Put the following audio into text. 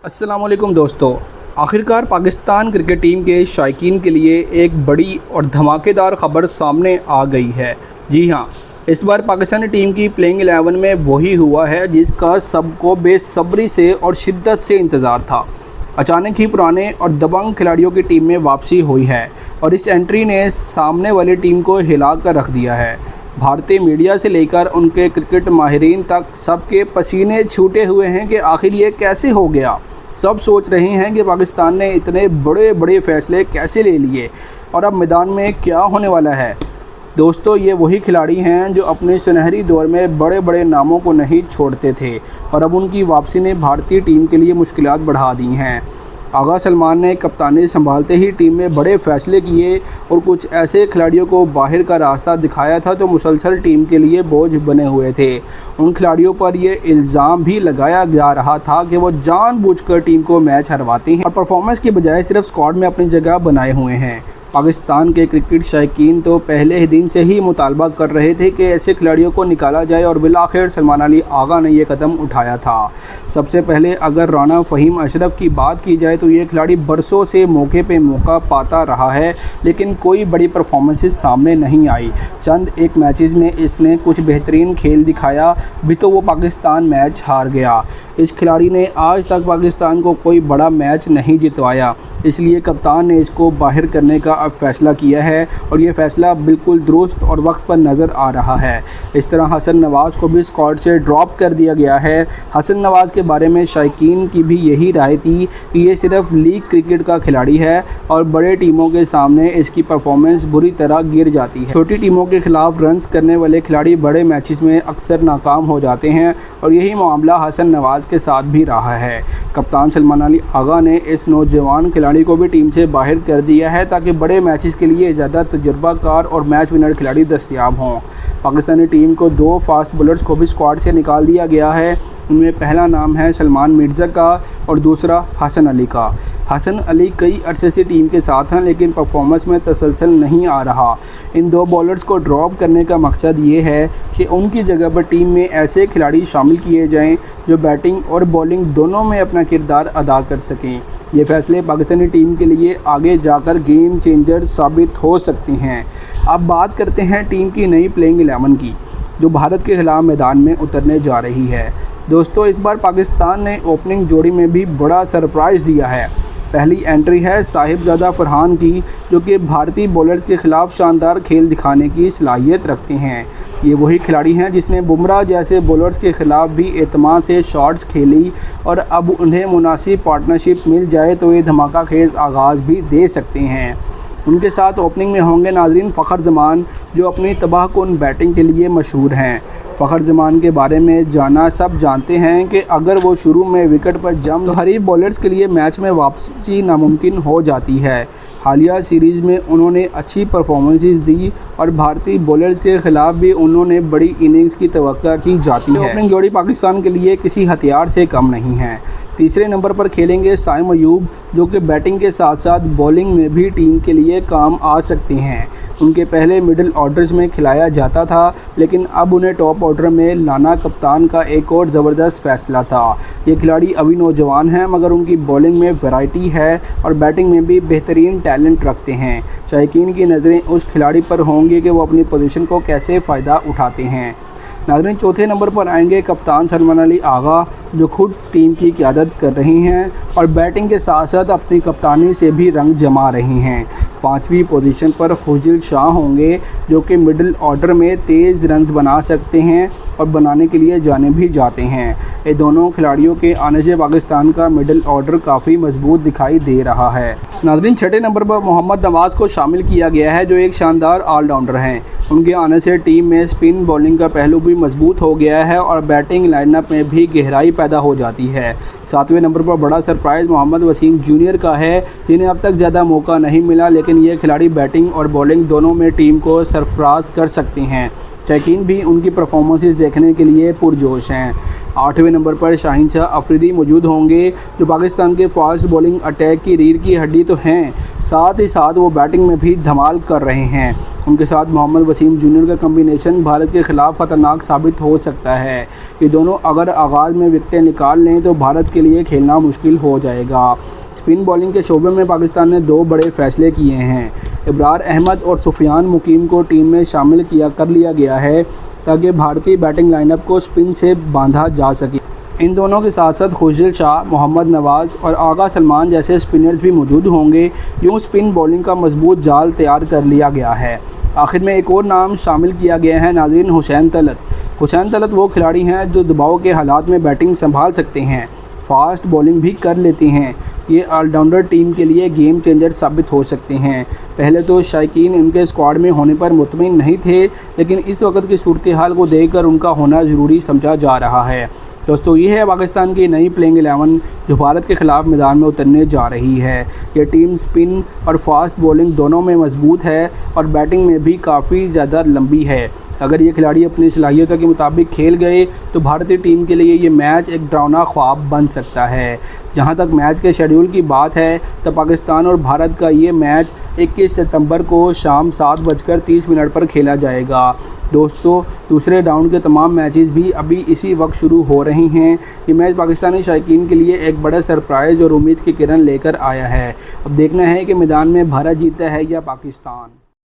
अस्सलाम वालेकुम दोस्तों। आखिरकार पाकिस्तान क्रिकेट टीम के शायकीन के लिए एक बड़ी और धमाकेदार ख़बर सामने आ गई है। जी हाँ, इस बार पाकिस्तानी टीम की प्लेइंग 11 में वही हुआ है जिसका सबको बेसब्री से और शिद्दत से इंतज़ार था। अचानक ही पुराने और दबंग खिलाड़ियों की टीम में वापसी हुई है और इस एंट्री ने सामने वाली टीम को हिला कर रख दिया है। भारतीय मीडिया से लेकर उनके क्रिकेट माहिरीन तक सबके पसीने छूटे हुए हैं कि आखिर ये कैसे हो गया। सब सोच रहे हैं कि पाकिस्तान ने इतने बड़े बड़े फैसले कैसे ले लिए और अब मैदान में क्या होने वाला है। दोस्तों, ये वही खिलाड़ी हैं जो अपने सुनहरी दौर में बड़े बड़े नामों को नहीं छोड़ते थे और अब उनकी वापसी ने भारतीय टीम के लिए मुश्किलात बढ़ा दी हैं। आगा सलमान ने कप्तानी संभालते ही टीम में बड़े फैसले किए और कुछ ऐसे खिलाड़ियों को बाहर का रास्ता दिखाया था जो मुसलसल टीम के लिए बोझ बने हुए थे। उन खिलाड़ियों पर यह इल्ज़ाम भी लगाया जा रहा था कि वो जानबूझकर टीम को मैच हरवाते हैं और परफॉर्मेंस की बजाय सिर्फ स्क्वाड में अपनी जगह बनाए हुए हैं। पाकिस्तान के क्रिकेट शायकीन तो पहले ही दिन से ही मुतालबा कर रहे थे कि ऐसे खिलाड़ियों को निकाला जाए और बिलाखिर सलमान अली आगा ने यह कदम उठाया था। सबसे पहले अगर राना फ़हीम अशरफ की बात की जाए तो ये खिलाड़ी बरसों से मौके पे मौका पाता रहा है, लेकिन कोई बड़ी परफॉर्मेंसेस सामने नहीं आई। चंद एक मैचेस में इसने कुछ बेहतरीन खेल दिखाया भी तो वो पाकिस्तान मैच हार गया। इस खिलाड़ी ने आज तक पाकिस्तान को कोई बड़ा मैच नहीं जितवाया, इसलिए कप्तान ने इसको बाहर करने का अब फैसला किया है और ये फैसला बिल्कुल दुरुस्त और वक्त पर नज़र आ रहा है। इस तरह हसन नवाज़ को भी स्क्वाड से ड्रॉप कर दिया गया है। हसन नवाज़ के बारे में शायकीन की भी यही राय थी कि ये सिर्फ लीग क्रिकेट का खिलाड़ी है और बड़े टीमों के सामने इसकी परफॉर्मेंस बुरी तरह गिर जाती है। छोटी टीमों के खिलाफ रन्स करने वाले खिलाड़ी बड़े मैचेस में अक्सर नाकाम हो जाते हैं और यही मामला हसन नवाज़ के साथ भी रहा है। कप्तान सलमान अली आगा ने इस नौजवान खिलाड़ी को भी टीम से बाहर कर दिया है ताकि बड़े मैचेस के लिए ज़्यादा तजुर्बाकार और मैच विनर खिलाड़ी दस्तयाब हों। पाकिस्तानी टीम को 2 फास्ट बॉलर्स को भी स्क्वाड से निकाल दिया गया है। उनमें पहला नाम है सलमान मिर्ज़ा का और दूसरा हसन अली का। हसन अली कई अरसे से टीम के साथ हैं लेकिन परफॉर्मेंस में तसलसल नहीं आ रहा। इन 2 बॉलर्स को ड्रॉप करने का मकसद ये है कि उनकी जगह पर टीम में ऐसे खिलाड़ी शामिल किए जाएं जो बैटिंग और बॉलिंग दोनों में अपना किरदार अदा कर सकें। ये फैसले पाकिस्तानी टीम के लिए आगे जाकर गेम चेंजर साबित हो सकते हैं। अब बात करते हैं टीम की नई प्लेइंग 11 की जो भारत के खिलाफ मैदान में उतरने जा रही है। दोस्तों, इस बार पाकिस्तान ने ओपनिंग जोड़ी में भी बड़ा सरप्राइज़ दिया है। पहली एंट्री है साहिबजादा फरहान की, जो कि भारतीय बॉलर्स के खिलाफ शानदार खेल दिखाने की सलाहियत रखते हैं। ये वही खिलाड़ी हैं जिसने बुमराह जैसे बॉलर्स के खिलाफ भी एतमाद से शॉट्स खेली और अब उन्हें मुनासिब पार्टनरशिप मिल जाए तो ये धमाका खेज आगाज़ भी दे सकते हैं। उनके साथ ओपनिंग में होंगे नाजरीन फ़खर जमान, जो अपनी तबाहकुन बैटिंग के लिए मशहूर हैं। फ़खर जमान के बारे में जाना सब जानते हैं कि अगर वो शुरू में विकेट पर जम तो हरीफ बॉलर्स के लिए मैच में वापसी नामुमकिन हो जाती है। हालिया सीरीज़ में उन्होंने अच्छी परफॉर्मेंसेस दी और भारतीय बॉलर्स के ख़िलाफ़ भी उन्होंने बड़ी इनिंग्स की तवक्को की जाती है। ओपनिंग जोड़ी पाकिस्तान के लिए किसी हथियार से कम नहीं है। तीसरे नंबर पर खेलेंगे साइम अयूब, जो कि बैटिंग के साथ साथ बॉलिंग में भी टीम के लिए काम आ सकते हैं। उनके पहले मिडिल ऑर्डर्स में खिलाया जाता था, लेकिन अब उन्हें टॉप ऑर्डर में लाना कप्तान का एक और ज़बरदस्त फैसला था। ये खिलाड़ी अभी नौजवान हैं मगर उनकी बॉलिंग में वैरायटी है और बैटिंग में भी बेहतरीन टैलेंट रखते हैं। शायकीन की नज़रें उस खिलाड़ी पर होंगी कि वो अपनी पोजीशन को कैसे फ़ायदा उठाते हैं। नाज़रीन, चौथे नंबर पर आएंगे कप्तान सलमान अली आगा, जो खुद टीम की क़यादत कर रही हैं और बैटिंग के साथ साथ अपनी कप्तानी से भी रंग जमा रही हैं। 5वीं पोजीशन पर खुजिल शाह होंगे, जो कि मिडिल ऑर्डर में तेज़ रन्स बना सकते हैं और बनाने के लिए जाने भी जाते हैं। ये दोनों खिलाड़ियों के आने से पाकिस्तान का मिडिल ऑर्डर काफ़ी मजबूत दिखाई दे रहा है। नाज़रीन, छठे नंबर पर मोहम्मद नवाज़ को शामिल किया गया है, जो एक शानदार ऑलराउंडर हैं। उनके आने से टीम में स्पिन बॉलिंग का पहलू भी मजबूत हो गया है और बैटिंग लाइनअप में भी गहराई पैदा हो जाती है। 7वें नंबर पर बड़ा सरप्राइज़ मोहम्मद वसीम जूनियर का है, जिन्हें अब तक ज़्यादा मौका नहीं मिला, लेकिन ये खिलाड़ी बैटिंग और बॉलिंग दोनों में टीम को सरफराज कर सकते हैं। शौकीन भी उनकी परफॉर्मेंसेस देखने के लिए पुरजोश हैं। 8वें नंबर पर शाहीन शाह अफरीदी मौजूद होंगे, जो पाकिस्तान के फास्ट बॉलिंग अटैक की रीढ़ की हड्डी तो हैं, साथ ही साथ वो बैटिंग में भी धमाल कर रहे हैं। उनके साथ मोहम्मद वसीम जूनियर का कम्बिनेशन भारत के ख़िलाफ़ ख़तरनाक साबित हो सकता है। ये दोनों अगर आगाज़ में विकेटें निकाल लें तो भारत के लिए खेलना मुश्किल हो जाएगा। स्पिन बॉलिंग के शोबे में पाकिस्तान ने 2 बड़े फैसले किए हैं। इब्रार अहमद और सुफियान मुकीम को टीम में शामिल कर लिया गया है ताकि भारतीय बैटिंग लाइनअप को स्पिन से बांधा जा सके। इन दोनों के साथ साथ खुर्शीद शाह, मोहम्मद नवाज़ और आगा सलमान जैसे स्पिनर्स भी मौजूद होंगे। यूँ स्पिन बॉलिंग का मजबूत जाल तैयार कर लिया गया है। आखिर में एक और नाम शामिल किया गया है नाज़रीन, हुसैन तलत। हुसैन तलत वो खिलाड़ी हैं जो दबाव के हालात में बैटिंग संभाल सकते हैं, फास्ट बॉलिंग भी कर लेते हैं। ये ऑलराउंडर टीम के लिए गेम चेंजर साबित हो सकते हैं। पहले तो शौकीन उनके स्क्वाड में होने पर मुतमिन नहीं थे, लेकिन इस वक्त की सूरत हाल को देखकर उनका होना ज़रूरी समझा जा रहा है। दोस्तों, ये है पाकिस्तान की नई प्लेइंग 11 जो भारत के ख़िलाफ़ मैदान में उतरने जा रही है। ये टीम स्पिन और फास्ट बॉलिंग दोनों में मजबूत है और बैटिंग में भी काफ़ी ज़्यादा लंबी है। अगर ये खिलाड़ी अपनी सलाहियतों के मुताबिक खेल गए तो भारतीय टीम के लिए ये मैच एक डरावना ख्वाब बन सकता है। जहां तक मैच के शेड्यूल की बात है तो पाकिस्तान और भारत का ये मैच 21 सितंबर को शाम 7:30 पर खेला जाएगा। दोस्तों, दूसरे राउंड के तमाम मैचेस भी अभी इसी वक्त शुरू हो रहे हैं। ये मैच पाकिस्तानी शौकीन के लिए एक बड़ा सरप्राइज़ और उम्मीद की किरण लेकर आया है। अब देखना है कि मैदान में भारत जीतता है या पाकिस्तान।